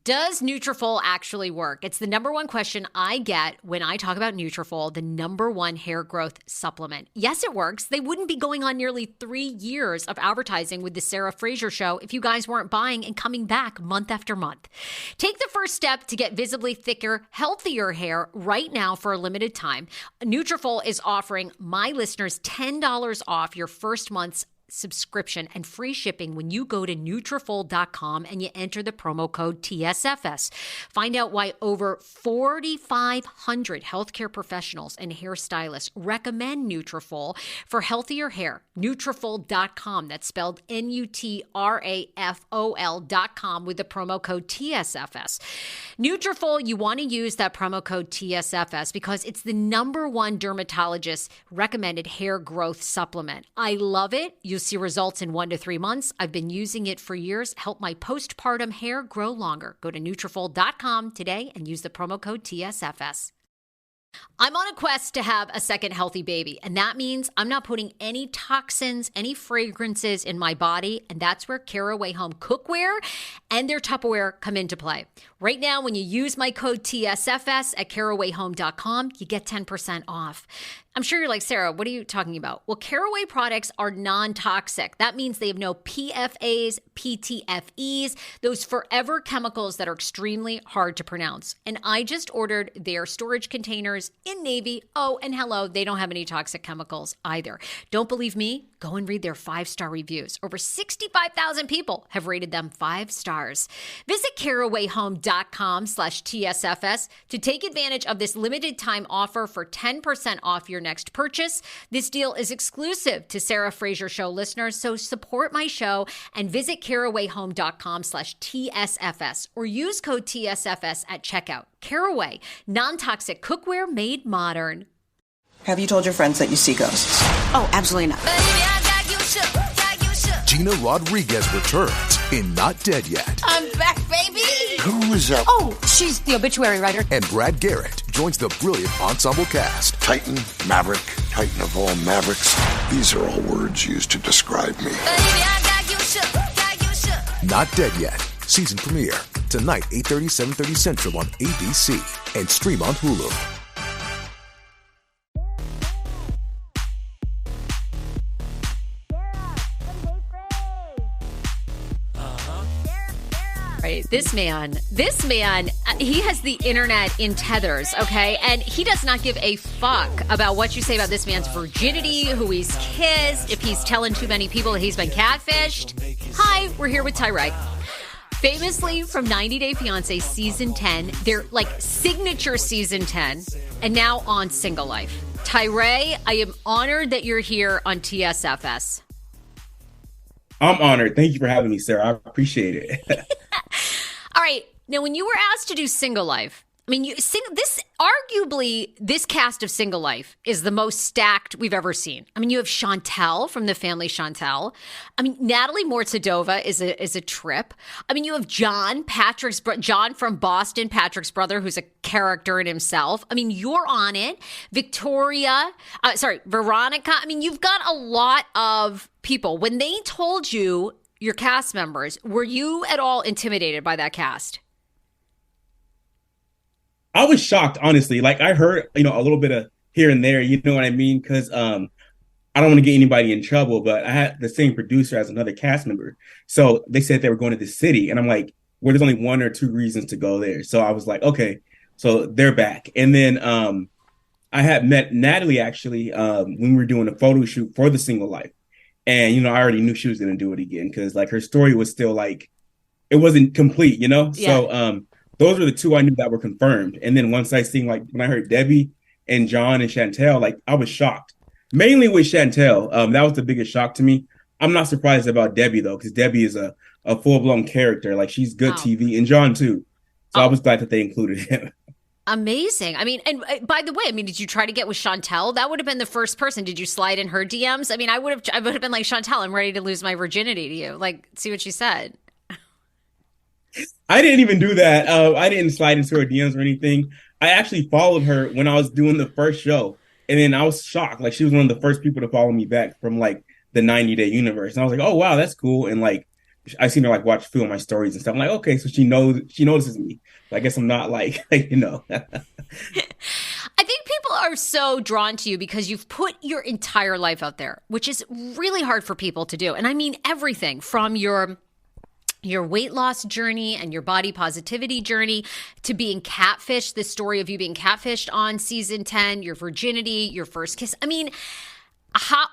Does Nutrafol actually work? It's the number one question I get when I talk about Nutrafol, the number one hair growth supplement. Yes, it works. They wouldn't be going on nearly 3 years of advertising with the Sarah Fraser show if you guys weren't buying and coming back month after month. Take the first step to get visibly thicker, healthier hair right now for a limited time. Nutrafol is offering my listeners $10 off your first month's subscription and free shipping when you go to Nutrafol.com and you enter the promo code TSFS. Find out why over 4,500 healthcare professionals and hairstylists recommend Nutrafol for healthier hair. Nutrafol.com, that's spelled Nutrafol.com with the promo code TSFS. Nutrafol, you want to use that promo code TSFS because it's the number one dermatologist recommended hair growth supplement. I love it. You'll see results in 1 to 3 months. I've been using it for years. Help my postpartum hair grow longer. Go to Nutrafol.com today and use the promo code TSFS. I'm on a quest to have a second healthy baby, and that means I'm not putting any toxins, any fragrances in my body, and that's where Caraway Home Cookware and their Tupperware come into play. Right now, when you use my code TSFS at carawayhome.com, you get 10% off. I'm sure you're like, Sarah, what are you talking about? Well, Caraway products are non-toxic. That means they have no PFAs, PTFEs, those forever chemicals that are extremely hard to pronounce. And I just ordered their storage containers in navy. Oh, and hello, they don't have any toxic chemicals either. Don't believe me? Go and read their 5-star reviews. Over 65,000 people have rated them 5 stars. Visit carawayhome.com/TSFS to take advantage of this limited time offer for 10% off your next purchase. This deal is exclusive to Sarah Fraser Show listeners, so support my show and visit carawayhome.com/TSFS or use code TSFS at checkout. Caraway, non-toxic cookware made modern. Have you told your friends that you see ghosts? Oh, absolutely not. Gina Rodriguez returns in Not Dead Yet. I'm back, baby. Who is up? Oh, she's the obituary writer. And Brad Garrett joins the brilliant ensemble cast. Titan, Maverick, Titan of all Mavericks. These are all words used to describe me. Not Dead Yet. Season premiere. Tonight, 8:30, 7:30 Central on ABC. And stream on Hulu. Right. This man, he has the internet in tethers, okay? And he does not give a fuck about what you say about this man's virginity, who he's kissed, if he's telling too many people that he's been catfished. Hi, we're here with Tyrae. Famously from 90 Day Fiance season 10, their signature season 10, and now on Single Life. Tyrae, I am honored that you're here on TSFS. I'm honored. Thank you for having me, Sarah. I appreciate it. All right. Now, when you were asked to do Single Life, I mean, arguably, this cast of Single Life is the most stacked we've ever seen. I mean, you have Chantel from the family Chantel. I mean, Natalie Mortadova is a trip. I mean, you have John from Boston, Patrick's brother, who's a character in himself. I mean, you're on it. Veronica. I mean, you've got a lot of people. When they told you your cast members, were you at all intimidated by that cast? I was shocked, honestly. Like, I heard, a little bit of here and there, you know what I mean? Because I don't want to get anybody in trouble, but I had the same producer as another cast member. So they said they were going to the city. And I'm like, well, there's only 1 or 2 reasons to go there. So I was like, okay, so they're back. And then I had met Natalie, actually, when we were doing a photo shoot for the Single Life. And, I already knew she was going to do it again because, her story was still, it wasn't complete, Yeah. So those were the 2 I knew that were confirmed. And then once I seen, when I heard Debbie and John and Chantel, I was shocked. Mainly with Chantel. That was the biggest shock to me. I'm not surprised about Debbie, though, because Debbie is a full-blown character. She's good TV. And John, too. So I was glad that they included him. Amazing. I mean, and by the way, did you try to get with Chantel? That would have been the first person. Did you slide in her DMs? I mean, I would have been like, Chantel, I'm ready to lose my virginity to you. See what she said. I didn't even do that. I didn't slide into her DMs or anything. I actually followed her when I was doing the first show. And then I was shocked. She was one of the first people to follow me back from the 90 Day universe. And I was like, oh, wow, that's cool. And I seen her like watch a few of my stories and stuff. I'm like, okay, so she notices me. I guess I'm not like, you know. I think people are so drawn to you because you've put your entire life out there, which is really hard for people to do. And I mean everything from your weight loss journey and your body positivity journey to being catfished, the story of you being catfished on season 10, your virginity, your first kiss. I mean,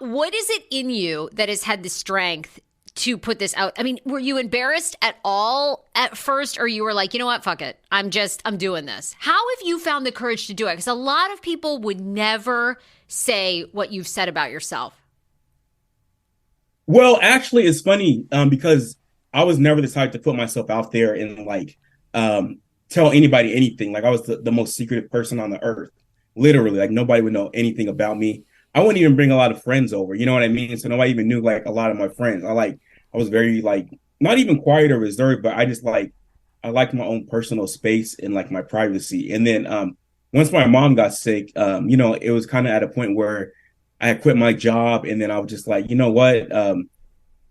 what is it in you that has had the strength to put this out? I mean, were you embarrassed at all at first, or you were like, you know what, fuck it, I'm doing this? How have you found the courage to do it? Because a lot of people would never say what you've said about yourself. Well, actually, it's funny because I was never the type to put myself out there and like tell anybody anything. Like I was the most secretive person on the earth, literally. Like nobody would know anything about me. I wouldn't even bring a lot of friends over. You know what I mean? So nobody even knew like a lot of my friends. I was very like not even quiet or reserved, but I like my own personal space and like my privacy. And then once my mom got sick, you know, it was kind of at a point where I had quit my job, and then I was just like, you know what?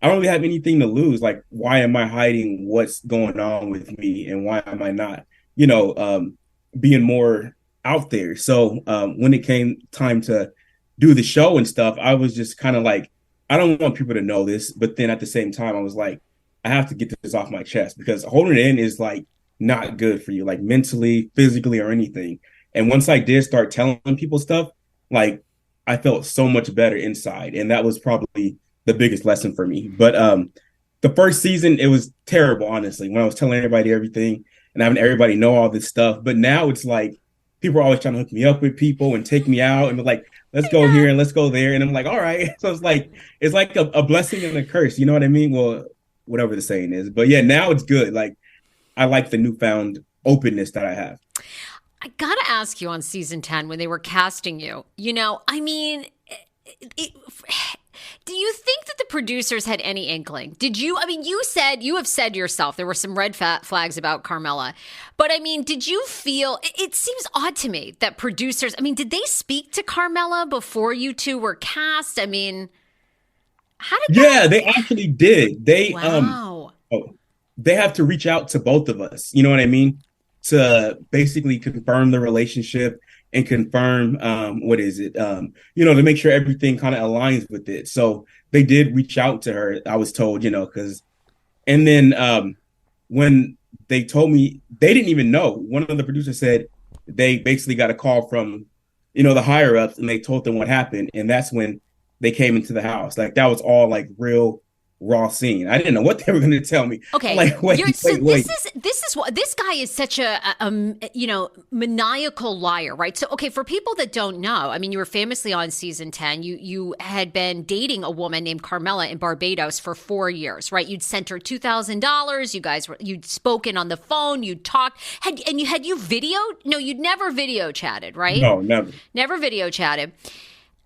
I don't really have anything to lose. Like, why am I hiding what's going on with me, and why am I not, you know, being more out there? So when it came time to do the show and stuff, I was just kind of like, I don't want people to know this, but then at the same time, I was like, I have to get this off my chest because holding it in is like not good for you, like mentally, physically, or anything. And once I did start telling people stuff, like I felt so much better inside, and that was probably the biggest lesson for me. But the first season, it was terrible, honestly, when I was telling everybody everything and having everybody know all this stuff. But now it's like people are always trying to hook me up with people and take me out and be like, let's go here and let's go there. And I'm like, all right. So it's like a blessing and a curse. You know what I mean? Well, whatever the saying is. But yeah, now it's good. Like I like the newfound openness that I have. I got to ask you on season 10 when they were casting you, you know, I mean, do you think that the producers had any inkling? You have said yourself, there were some red flags about Carmela, but I mean, did you feel, it seems odd to me that producers, I mean, did they speak to Carmela before you two were cast? I mean, how did that? Yeah, they actually did. Wow. They have to reach out to both of us. You know what I mean? To basically confirm the relationship and confirm you know, to make sure everything kind of aligns with it. So they did reach out to her, I was told, you know, and then when they told me, they didn't even know. One of the producers said they basically got a call from, you know, the higher ups, and they told them what happened. And that's when they came into the house. Like that was all like real raw scene. I didn't know what they were going to tell me. Okay, like, wait. This is what this guy is such a you know, maniacal liar, right? So okay, for people that don't know, I mean, you were famously on season 10. You had been dating a woman named Carmela in Barbados for 4 years, right? You'd sent her $2,000. You'd spoken on the phone. You'd talked. Had you videoed? No, you'd never video chatted, right? No, never. Never video chatted.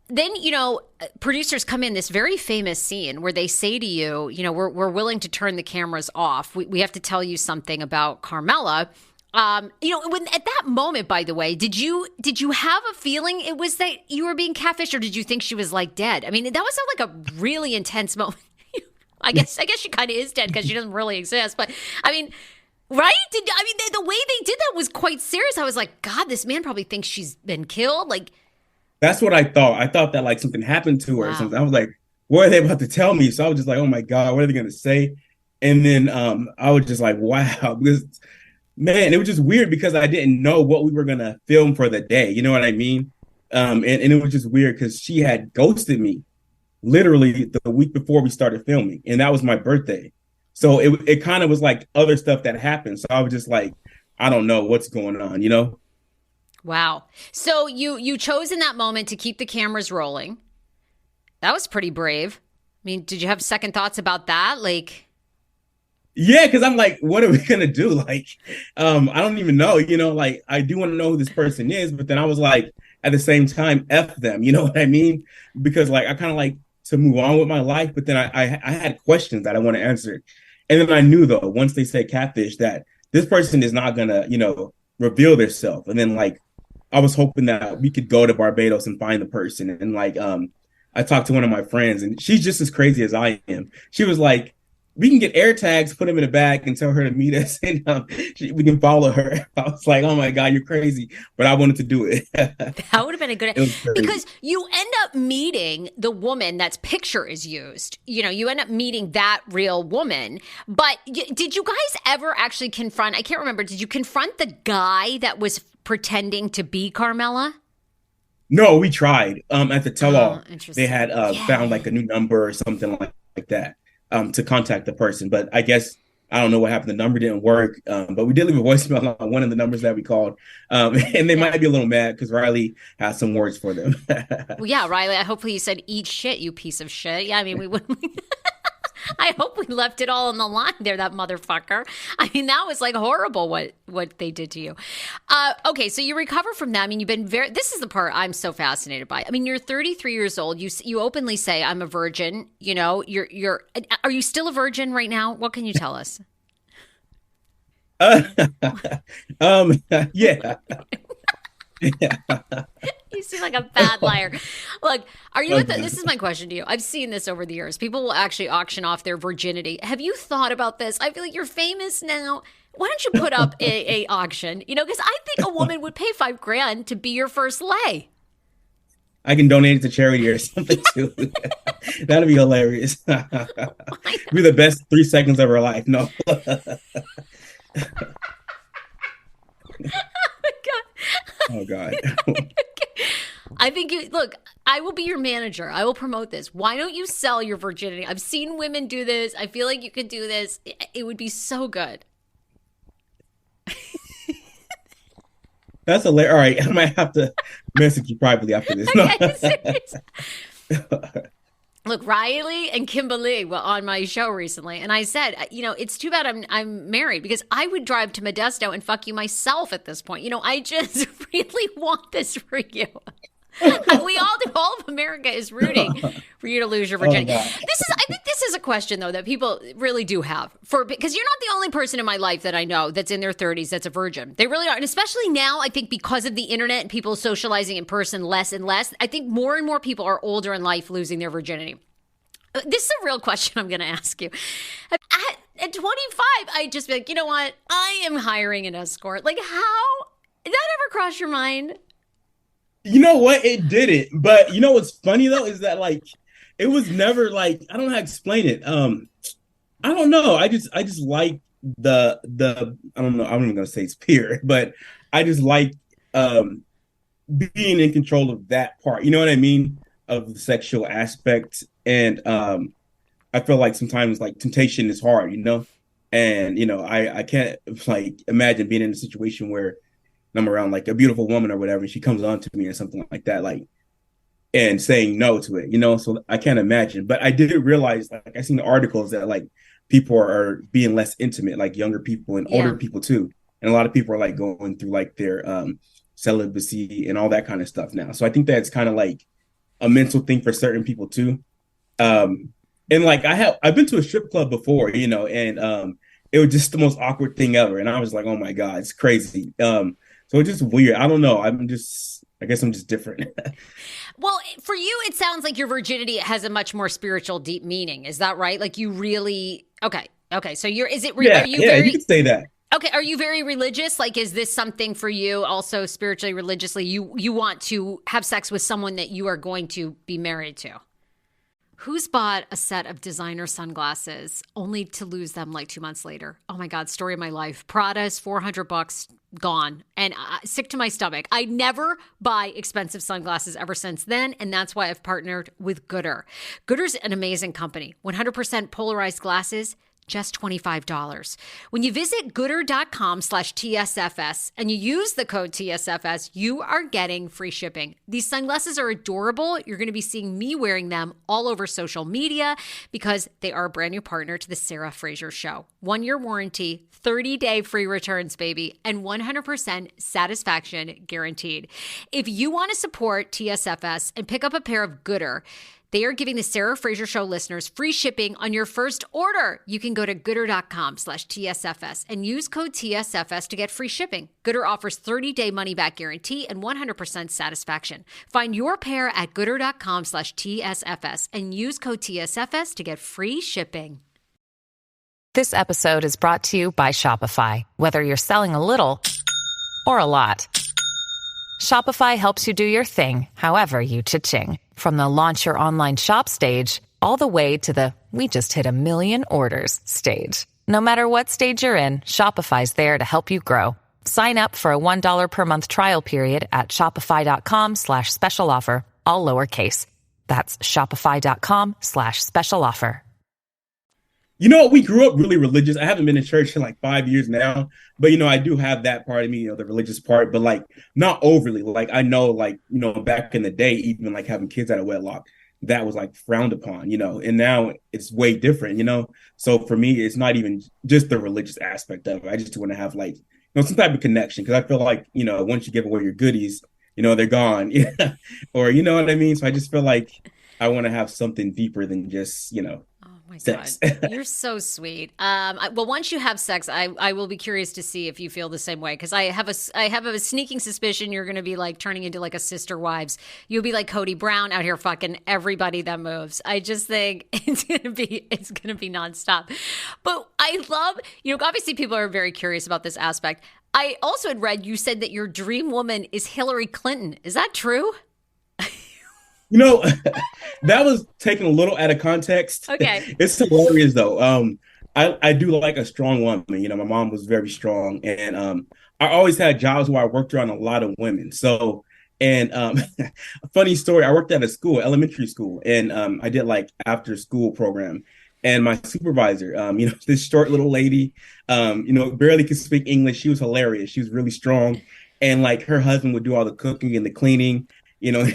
Then, you know, producers come in this very famous scene where they say to you, you know, we're willing to turn the cameras off. We have to tell you something about Carmela. You know, at that moment, by the way, did you have a feeling it was that you were being catfished, or did you think she was like dead? I mean, that was like a really intense moment. I guess she kind of is dead because she doesn't really exist. But I mean, right? The way they did that was quite serious. I was like, God, this man probably thinks she's been killed. Like. That's what I thought. I thought that like something happened to her or something. I was like, what are they about to tell me? So I was just like, oh my God, what are they going to say? And then I was just like, wow, because man, it was just weird because I didn't know what we were going to film for the day. You know what I mean? And it was just weird because she had ghosted me literally the week before we started filming. And that was my birthday. So it kind of was like other stuff that happened. So I was just like, I don't know what's going on, you know? Wow. So you chose in that moment to keep the cameras rolling. That was pretty brave. I mean, did you have second thoughts about that? Like, yeah, because I'm like, what are we gonna do? Like, I don't even know. You know, like I do want to know who this person is, but then I was like, at the same time, F them. You know what I mean? Because like I kind of like to move on with my life, but then I had questions that I want to answer, and then I knew though once they said catfish that this person is not gonna, you know, reveal themselves, and then like. I was hoping that we could go to Barbados and find the person. And like, I talked to one of my friends and she's just as crazy as I am. She was like, we can get air tags, put them in a bag, and tell her to meet us, and we can follow her. I was like, oh my God, you're crazy. But I wanted to do it. That would have been a good, because you end up meeting the woman that's picture is used. You know, you end up meeting that real woman. But did you guys ever actually confront, I can't remember, did you confront the guy that was pretending to be Carmela? No, we tried. At the tell-all, they had found like a new number or something like that. To contact the person, but I guess I don't know what happened. The number didn't work, but we did leave a voicemail on one of the numbers that we called, and they might be a little mad because Riley has some words for them. Well, yeah, Riley. Hopefully you said "eat shit, you piece of shit." Yeah, I mean we wouldn't. I hope we left it all on the line there, that motherfucker. I mean, that was like horrible what they did to you. Okay, so you recover from that. I mean, you've been this is the part I'm so fascinated by. I mean, you're 33 years old. You openly say, I'm a virgin. You know, are you still a virgin right now? What can you tell us? Yeah. You seem like a bad liar. Look, are you this is my question to you. I've seen this over the years. People will actually auction off their virginity. Have you thought about this? I feel like you're famous now. Why don't you put up a auction? You know, because I think a woman would pay $5,000 to be your first lay. I can donate it to charity or something too. That'd be hilarious. Be the best 3 seconds of her life. No. Oh God. I think look, I will be your manager. I will promote this. Why don't you sell your virginity? I've seen women do this. I feel like you could do this. It would be so good. That's hilarious. All right, I might have to message you privately after this. Okay, look, Riley and Kimberly were on my show recently, and I said, you know, it's too bad I'm married because I would drive to Modesto and fuck you myself at this point. You know, I just really want this for you. We all do. All of America is rooting for you to lose your virginity. I think this is a question though that people really do have because you're not the only person in my life that I know that's in their 30s that's a virgin. They really are, and especially now, I think because of the internet and people socializing in person less and less, I think more and more people are older in life losing their virginity. This is a real question I'm going to ask you. At 25, I'd just be like, you know what? I am hiring an escort. Like, how did that ever cross your mind? You know what? It didn't. But you know what's funny though is that like it was never like I don't know how to explain it. I don't know. I just like the I don't know. I'm not even gonna say it's pure, but I just like being in control of that part. You know what I mean? Of the sexual aspect. And I feel like sometimes like temptation is hard, you know? And you know, I can't like imagine being in a situation where I'm around like a beautiful woman or whatever, and she comes on to me or something like that, like, and saying no to it, you know? So I can't imagine. But I did realize, like, I seen the articles that like people are being less intimate, like younger people and older people too. And a lot of people are like going through like their celibacy and all that kind of stuff now. So I think that's kind of like a mental thing for certain people too. And like I've been to a strip club before, you know, and it was just the most awkward thing ever. And I was like, oh my God, it's crazy. So it's just weird. I don't know. I guess I'm just different. Well, for you, it sounds like your virginity has a much more spiritual, deep meaning. Is that right? Like you really, okay. So are you you could say that. Okay. Are you very religious? Like, is this something for you also spiritually, religiously? You want to have sex with someone that you are going to be married to? Who's bought a set of designer sunglasses only to lose them like 2 months later? Oh my God, story of my life. Prada's $400 gone, and sick to my stomach. I never buy expensive sunglasses ever since then, and that's why I've partnered with Gooder. Gooder's an amazing company. 100% polarized glasses, just $25. When you visit gooder.com/TSFS and you use the code TSFS, you are getting free shipping. These sunglasses are adorable. You're going to be seeing me wearing them all over social media because they are a brand new partner to the Sarah Fraser Show. 1-year warranty, 30-day free returns, baby, and 100% satisfaction guaranteed. If you want to support TSFS and pick up a pair of Gooder, they are giving the Sarah Fraser Show listeners free shipping on your first order. You can go to gooder.com/TSFS and use code TSFS to get free shipping. Gooder offers 30-day money-back guarantee and 100% satisfaction. Find your pair at gooder.com/TSFS and use code TSFS to get free shipping. This episode is brought to you by Shopify. Whether you're selling a little or a lot, Shopify helps you do your thing, however you cha-ching. From the launch your online shop stage, all the way to the we just hit 1 million orders stage. No matter what stage you're in, Shopify's there to help you grow. Sign up for a $1 per month trial period at shopify.com/special offer, all lowercase. That's shopify.com/special offer. You know, we grew up really religious. I haven't been in church in like 5 years now, but I do have that part of me, the religious part, but like not overly. Like I know, like, back in the day, even like having kids out of wedlock, that was like frowned upon, and now it's way different, So for me, it's not even just the religious aspect of it. I just want to have like, some type of connection, because I feel like, once you give away your goodies, they're gone. Or, you know what I mean? So I just feel like I want to have something deeper than just, my sex. God. You're so sweet. Well, once you have sex, I will be curious to see if you feel the same way, because I have a sneaking suspicion you're going to be like turning into like a Sister Wives. You'll be like Cody Brown out here fucking everybody that moves. I just think it's gonna be nonstop. But I love, obviously people are very curious about this aspect. I also had read you said that your dream woman is Hillary Clinton. Is that true? That was taken a little out of context. Okay. It's hilarious though. I do like a strong woman. My mom was very strong, and I always had jobs where I worked around a lot of women. So, and a funny story, I worked at a school, elementary school, and I did like after school program. And my supervisor, this short little lady, barely could speak English. She was hilarious. She was really strong. And like her husband would do all the cooking and the cleaning.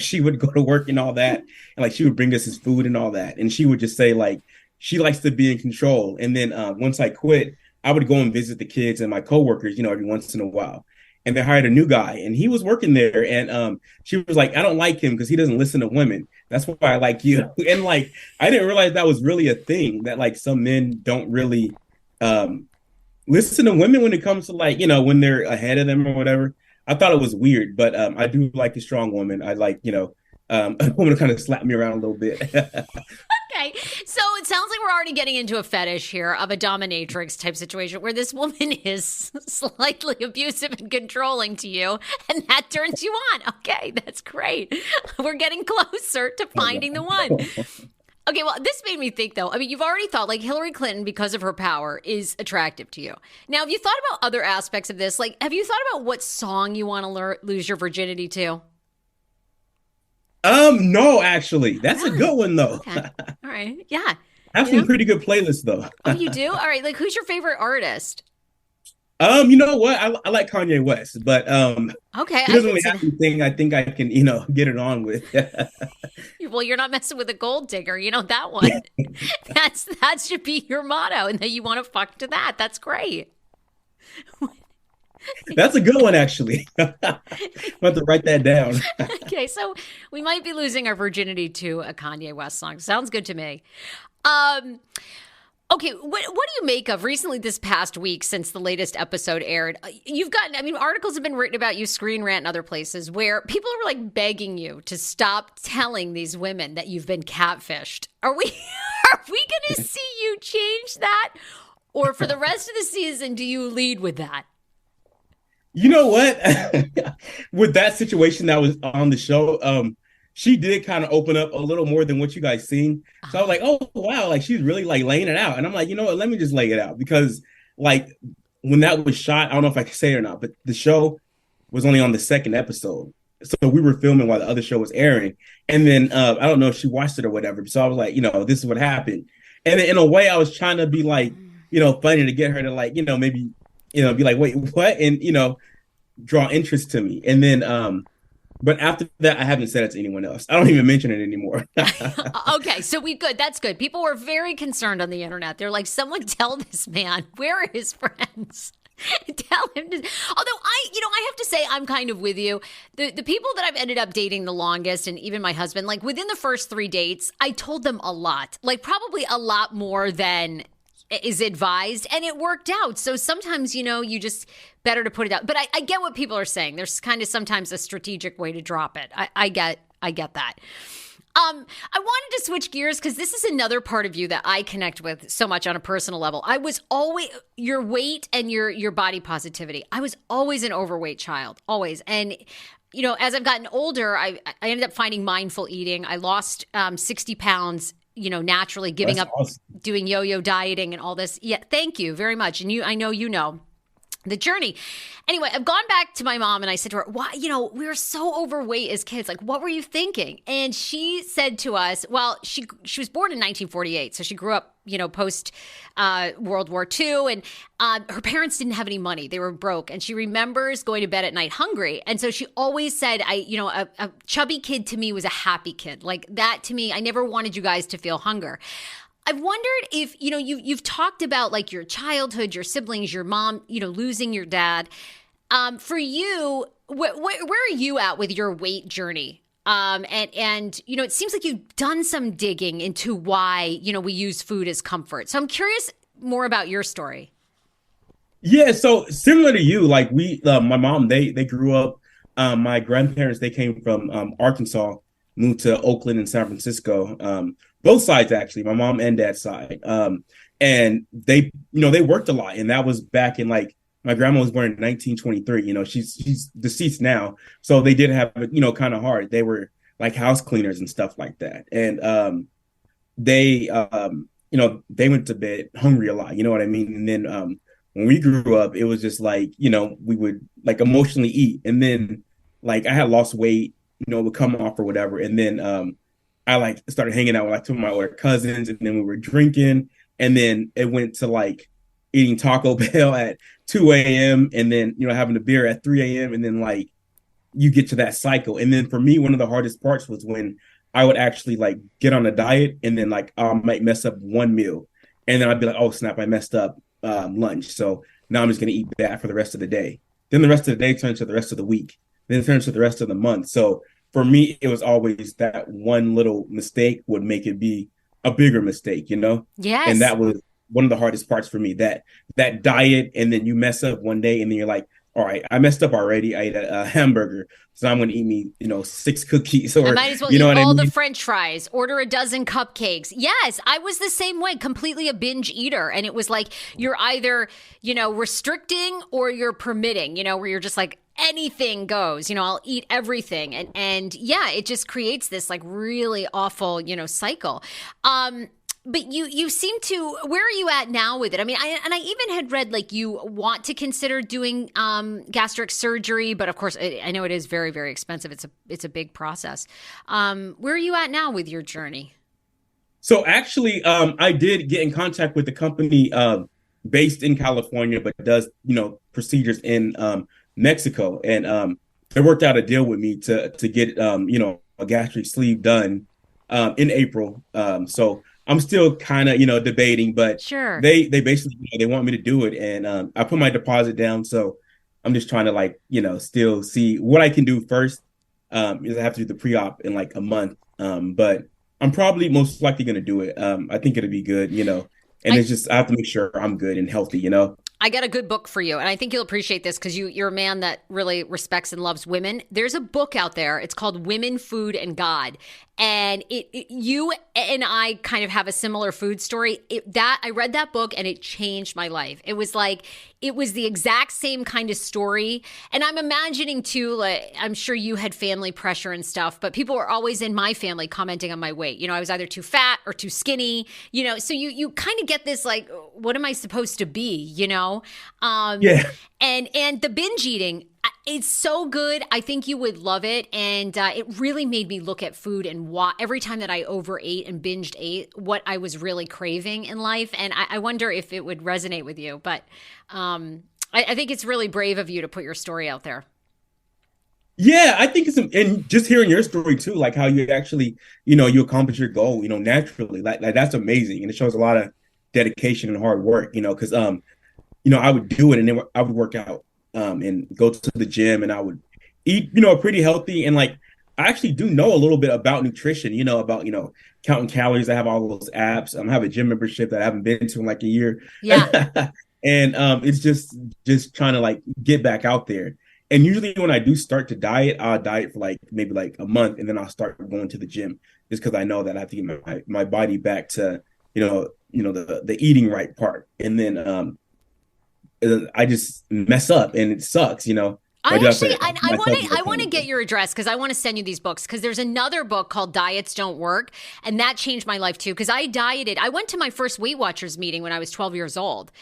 She would go to work and all that. And like, she would bring us his food and all that. And she would just say like, she likes to be in control. And then once I quit, I would go and visit the kids and my coworkers, every once in a while. And they hired a new guy and he was working there. And she was like, I don't like him because he doesn't listen to women. That's why I like you. And like, I didn't realize that was really a thing, that like some men don't really listen to women when it comes to like, when they're ahead of them or whatever. I thought it was weird, but I do like a strong woman. I like, a woman to kind of slap me around a little bit. Okay, so it sounds like we're already getting into a fetish here of a dominatrix type situation where this woman is slightly abusive and controlling to you, and that turns you on. Okay, that's great. We're getting closer to finding the one. Okay, well, this made me think, though. I mean, you've already thought, like, Hillary Clinton, because of her power, is attractive to you. Now, have you thought about other aspects of this? Like, have you thought about what song you want to lose your virginity to? No, actually. That's a good one, though. Okay. All right. Yeah. I have some pretty good playlists, though. Oh, you do? All right. Like, who's your favorite artist? You know what? I like Kanye West, but okay, he doesn't really have anything I think I can, get it on with. Well, you're not messing with a gold digger. You know that one. That should be your motto, and that you want to fuck to that. That's great. That's a good one, actually. I have to write that down. Okay, so we might be losing our virginity to a Kanye West song. Sounds good to me. Okay, what do you make of recently this past week since the latest episode aired? You've gotten, articles have been written about you, Screen Rant and other places, where people are like begging you to stop telling these women that you've been catfished. Are we going to see you change that? Or for the rest of the season, do you lead with that? You know what? With that situation that was on the show, she did kind of open up a little more than what you guys seen. So I was like, oh, wow, like she's really like laying it out. And I'm like, you know what, let me just lay it out. Because like when that was shot, I don't know if I can say it or not, but the show was only on the second episode. So we were filming while the other show was airing. And then I don't know if she watched it or whatever. So I was like, this is what happened. And then in a way I was trying to be like, funny to get her to like, maybe, be like, wait, what? And, draw interest to me. And then, but after that, I haven't said it to anyone else. I don't even mention it anymore. Okay, so good. That's good. People were very concerned on the internet. They're like, someone tell this man, where are his friends? Tell him to. Although I have to say, I'm kind of with you. The people that I've ended up dating the longest, and even my husband, like within the first 3 dates, I told them a lot, like probably a lot more than is advised, and it worked out. So sometimes, you just better to put it out. But I get what people are saying. There's kind of sometimes a strategic way to drop it. I get that. I wanted to switch gears because this is another part of you that I connect with so much on a personal level. I was always your weight and your body positivity. I was always an overweight child, always. And as I've gotten older, I ended up finding mindful eating. I lost 60 pounds, naturally giving That's up awesome. doing yo-yo dieting and all this. Yeah, thank you very much. And I know the journey. Anyway, I've gone back to my mom and I said to her, why, we were so overweight as kids. Like, what were you thinking? And she said to us, well, she was born in 1948. So she grew up, post World War II. And her parents didn't have any money. They were broke. And she remembers going to bed at night hungry. And so she always said, a chubby kid to me was a happy kid. Like that to me, I never wanted you guys to feel hunger. I've wondered if, you've talked about like your childhood, your siblings, your mom, losing your dad. For you, where are you at with your weight journey? And it seems like you've done some digging into why, we use food as comfort. So I'm curious more about your story. Yeah, so similar to you, like my mom, they grew up, my grandparents, they came from Arkansas, moved to Oakland and San Francisco, both sides actually, my mom and dad's side. And they worked a lot, and that was back in like, my grandma was born in 1923, she's deceased now. So they did have it, kind of hard. They were like house cleaners and stuff like that. And they went to bed hungry a lot, you know what I mean? And then when we grew up, it was just like, we would like emotionally eat. And then like I had lost weight, would come off or whatever. And then I like started hanging out with like two of my older cousins, and then we were drinking. And then it went to like eating Taco Bell at 2 a.m. and then, having a beer at 3 a.m. And then like you get to that cycle. And then for me, one of the hardest parts was when I would actually like get on a diet and then like I might mess up one meal. And then I'd be like, oh snap, I messed up lunch. So now I'm just going to eat that for the rest of the day. Then the rest of the day turns to the rest of the week. Then it turns to the rest of the month. So for me, it was always that one little mistake would make it be a bigger mistake, Yes. And that was one of the hardest parts for me, that diet. And then you mess up one day and then you're like, all right, I messed up already. I ate a hamburger, so I'm going to eat me, 6 cookies, or I might as well eat all the French fries, order a dozen cupcakes. Yes, I was the same way, completely a binge eater. And it was like, you're either, restricting or you're permitting, where you're just like, anything goes, I'll eat everything. And yeah, it just creates this like really awful, cycle. But you seem to, where are you at now with it? I mean, I even had read like you want to consider doing gastric surgery, but of course I know it is very, very expensive. It's a big process. Where are you at now with your journey? So actually, I did get in contact with the company based in California, but does, procedures in Mexico. And they worked out a deal with me to get, a gastric sleeve done in April. So I'm still kind of, debating, but sure. They basically, they want me to do it. And I put my deposit down. So I'm just trying to like, still see what I can do first. Is I have to do the pre-op in like a month. But I'm probably most likely going to do it. I think it'll be good, and it's just, I have to make sure I'm good and healthy, I got a good book for you, and I think you'll appreciate this because you're a man that really respects and loves women. There's a book out there. It's called Women, Food, and God. And you and I kind of have a similar food story. I read that book and it changed my life. It was like, it was the exact same kind of story. And I'm imagining too, like, I'm sure you had family pressure and stuff, but people were always in my family commenting on my weight. I was either too fat or too skinny, so you kind of get this like, what am I supposed to be, Yeah. And the binge eating, it's so good. I think you would love it. And it really made me look at food and every time that I overate and binged ate, what I was really craving in life. And I wonder if it would resonate with you. But I think it's really brave of you to put your story out there. Yeah, I think and just hearing your story too, like how you actually, you accomplish your goal, naturally, like that's amazing. And it shows a lot of dedication and hard work, because, I would do it and then I would work out. And go to the gym and I would eat, pretty healthy. And like, I actually do know a little bit about nutrition, about, counting calories. I have all those apps. I have a gym membership that I haven't been to in like a year. Yeah. And it's just trying to like get back out there. And usually when I do start to diet, I'll diet for like maybe like a month, and then I'll start going to the gym just because I know that I have to get my body back to, the eating right part. And then I just mess up and it sucks, I want to get your address because I want to send you these books, because there's another book called Diets Don't Work, and that changed my life too, because I dieted. I went to my first Weight Watchers meeting when I was 12 years old.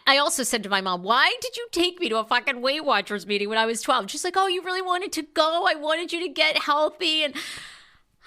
I also said to my mom, why did you take me to a fucking Weight Watchers meeting when I was 12? She's like, oh, you really wanted to go? I wanted you to get healthy. And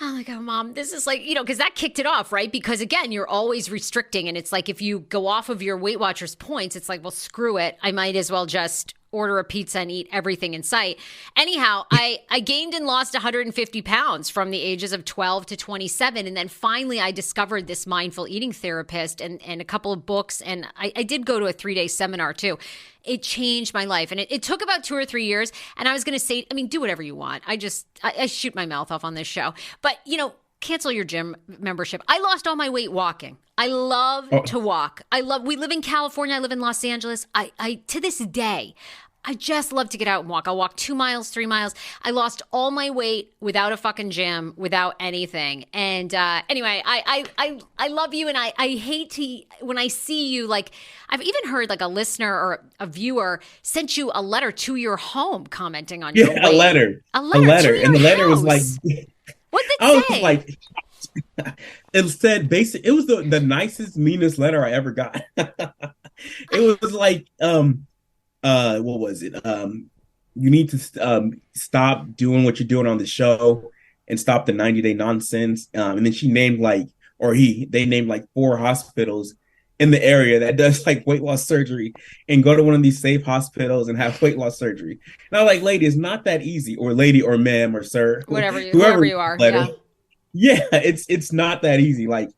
I'm like, oh, Mom, this is like, because that kicked it off, right? Because again, you're always restricting. And it's like, if you go off of your Weight Watchers points, it's like, well, screw it. I might as well just order a pizza and eat everything in sight. Anyhow, I gained and lost 150 pounds from the ages of 12 to 27. And then finally I discovered this mindful eating therapist and a couple of books. And I did go to a 3-day seminar too. It changed my life. And it took about 2 or 3 years. And I was going to say, do whatever you want. I shoot my mouth off on this show. But, cancel your gym membership. I lost all my weight walking. I love to walk. We live in California. I live in Los Angeles. I to this day, I just love to get out and walk. I'll walk 2 miles, 3 miles. I lost all my weight without a fucking gym, without anything. And anyway, I love you. And I hate to, when I see you, like, I've even heard like a listener or a viewer sent you a letter to your home commenting on your weight. A letter. And the letter was like, what did it say? Was like, it said basic. It was the nicest, meanest letter I ever got. It was like, what was it? You need to stop doing what you're doing on the show and stop the 90-day nonsense. And then she named they named like 4 hospitals in the area that does like weight loss surgery, and go to one of these safe hospitals and have weight loss surgery. And I was like, lady, it's not that easy, or lady, or ma'am, or sir, whoever you are. Yeah, it's not that easy. Like,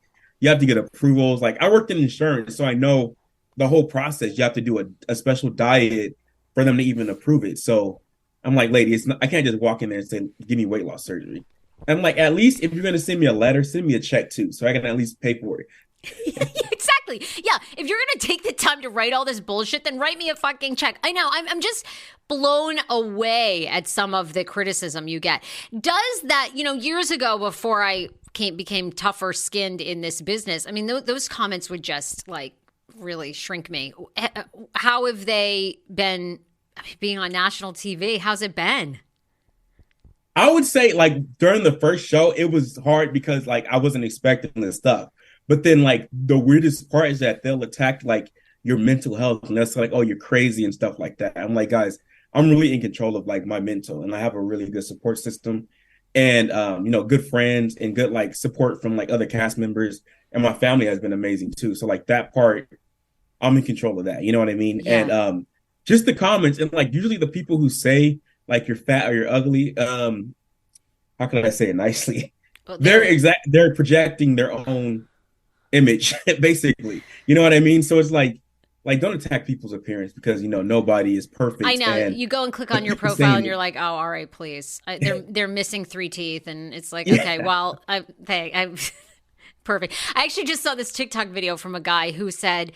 you have to get approvals. Like, I worked in insurance, so I know the whole process. You have to do a special diet for them to even approve it. So I'm like, lady, I can't just walk in there and say, give me weight loss surgery. I'm like, at least if you're going to send me a letter, send me a check too, so I can at least pay for it. Exactly. Yeah. If you're going to take the time to write all this bullshit, then write me a fucking check. I know. I'm just blown away at some of the criticism you get. Does that, years ago, before I became tougher skinned in this business, those comments would just like really shrink me. How have they been being on national TV? How's it been? I would say, like, during the first show, it was hard because, like, I wasn't expecting this stuff. But then, like, the weirdest part is that they'll attack, like, your mental health. And that's like, oh, you're crazy and stuff like that. I'm like, guys, I'm really in control of, like, my mental. And I have a really good support system. And, good friends and good, like, support from, like, other cast members. And my family has been amazing, too. So, like, that part, I'm in control of that. You know what I mean? Yeah. And just the comments. And, like, usually the people who say, like, you're fat or you're ugly, how can I say it nicely? Well, they're projecting their own image, basically. You know what I mean? So it's like don't attack people's appearance, because nobody is perfect. I know. You go and click on your profile and you're like, oh, all right, please. They're missing 3 teeth, and it's like, okay, well, I'm perfect. I actually just saw this TikTok video from a guy who said,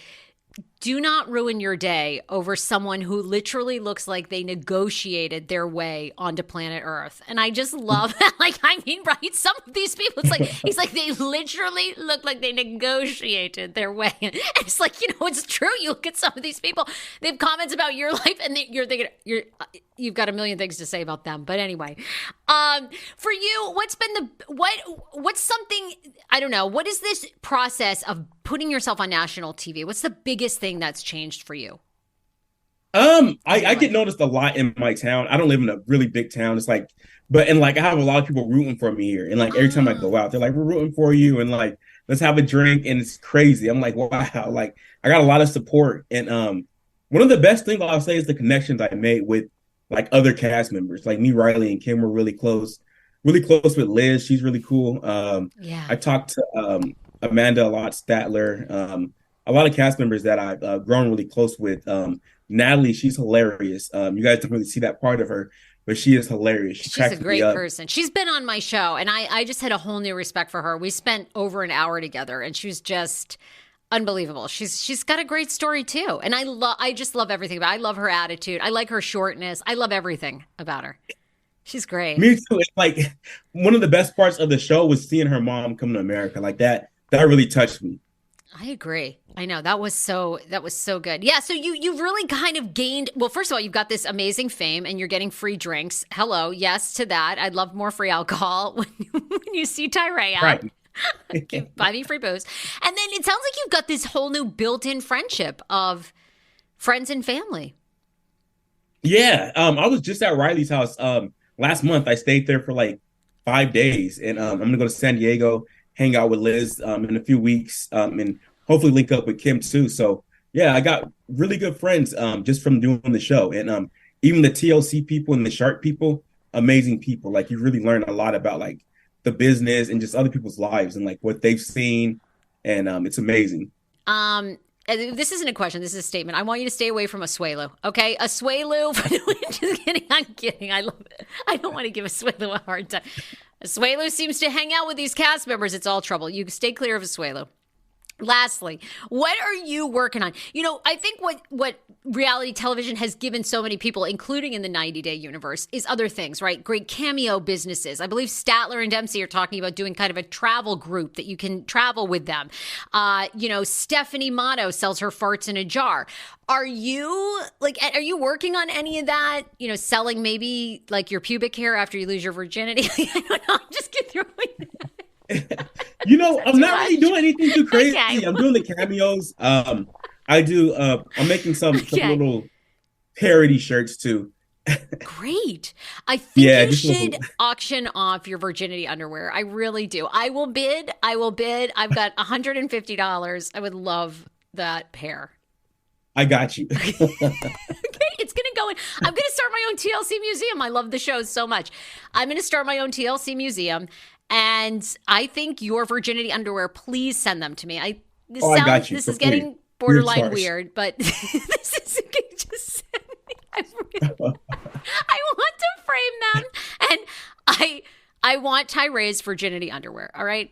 do not ruin your day over someone who literally looks like they negotiated their way onto planet Earth. And I just love that. Like, right? Some of these people, it's like, he's like, they literally look like they negotiated their way. And it's like, it's true. You look at some of these people, they have comments about your life, and you're thinking, you've got a million things to say about them. But anyway, for you, what's something, I don't know, what is this process of putting yourself on national TV? What's the biggest thing that's changed for you? I get noticed a lot in my town. I don't live in a really big town. It's like, I have a lot of people rooting for me here. And like, every time I go out, they're like, we're rooting for you. And like, let's have a drink. And it's crazy. I'm like, wow. Like, I got a lot of support. And one of the best things I'll say is the connections I made with like other cast members. Like me, Riley, and Kim were really close with Liz. She's really cool. I talked to Amanda a lot, Statler, a lot of cast members that I've grown really close with. Natalie, she's hilarious. You guys don't really see that part of her, but she is hilarious. She's a great person. She's been on my show, and I just had a whole new respect for her. We spent over an hour together, and she was just Unbelievable. She's got a great story too. And I just love everything about her. I love her attitude. I like her shortness. I love everything about her. She's great. Me too. It's like one of the best parts of the show was seeing her mom come to America. Like that really touched me. I agree. I know that was so good. Yeah. So you've really kind of gained. Well, first of all, you've got this amazing fame, and you're getting free drinks. Hello, yes to that. I'd love more free alcohol when you see Tyrae out. Right. Buy me free booze, and then it sounds like you've got this whole new built-in friendship of friends and family. Yeah. I was just at Riley's house last month. I stayed there for like 5 days, and I'm gonna go to San Diego, hang out with Liz in a few weeks, and hopefully link up with Kim too. So yeah, I got really good friends just from doing the show. And even the TLC people and the Shark people, amazing people. Like you really learn a lot about like the business and just other people's lives and like what they've seen. And it's amazing. This isn't a question. This is a statement. I want you to stay away from Asuelu. Okay? Asuelu. Just kidding. I'm kidding. I love it. I don't want to give Asuelu a hard time. Asuelu seems to hang out with these cast members. It's all trouble. You stay clear of Asuelu. Lastly, what are you working on? You know, I think what reality television has given so many people, including in the 90-day universe, is other things, right? Great cameo businesses. I believe Statler and Dempsey are talking about doing kind of a travel group that you can travel with them. Stephanie Motto sells her farts in a jar. Are you working on any of that? You know, selling maybe like your pubic hair after you lose your virginity? I don't know. I'm just throwing that. You know, I'm not really doing anything too crazy. Okay. I'm doing the cameos. I'm making some little parody shirts too. Great. I think you should auction off your virginity underwear. I really do. I will bid. I've got $150. I would love that pair. I got you. Okay, it's going to go in. I'm going to start my own TLC museum. I love the show so much. I'm going to start my own TLC museum. And I think your virginity underwear, please send them to me. I got you. This is getting borderline weird, but this is just send me. I want to frame them, and I want Tyrae's virginity underwear. All right.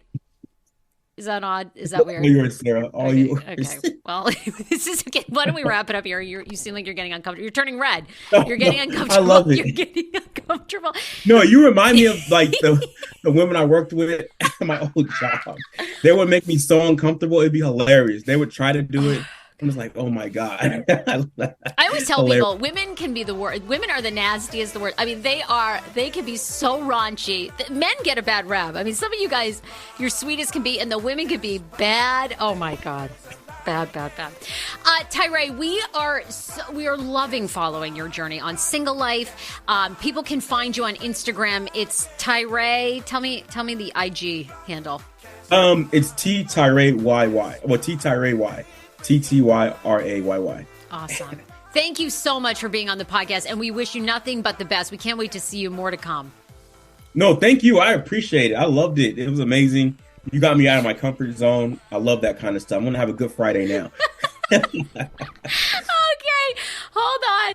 Is that odd? Is that weird? All yours, Sarah. All yours. Okay. Well, this is okay. Why don't we wrap it up here? You seem like you're getting uncomfortable. You're turning red. You're getting uncomfortable. I love it. You're getting uncomfortable. No, you remind me of like the women I worked with at my old job. They would make me so uncomfortable. It'd be hilarious. They would try to do it. I was like, oh my God. I always tell people women can be the worst. Women are the nastiest, the worst. I mean, they can be so raunchy. Men get a bad rap. I mean, some of you guys, you're sweet as can be, and the women can be bad. Oh my God. Bad. Tyrae, we are loving following your journey on single life. People can find you on Instagram. It's Tyrae. Tell me the IG handle. It's T Tyrae YY. Well, T Tyrae Y. TTYRAYY. Awesome. Thank you so much for being on the podcast, and we wish you nothing but the best. We can't wait to see you. More to come. No, thank you. I appreciate it. I loved it. It was amazing. You got me out of my comfort zone. I love that kind of stuff. I'm going to have a good Friday now. Okay, hold on.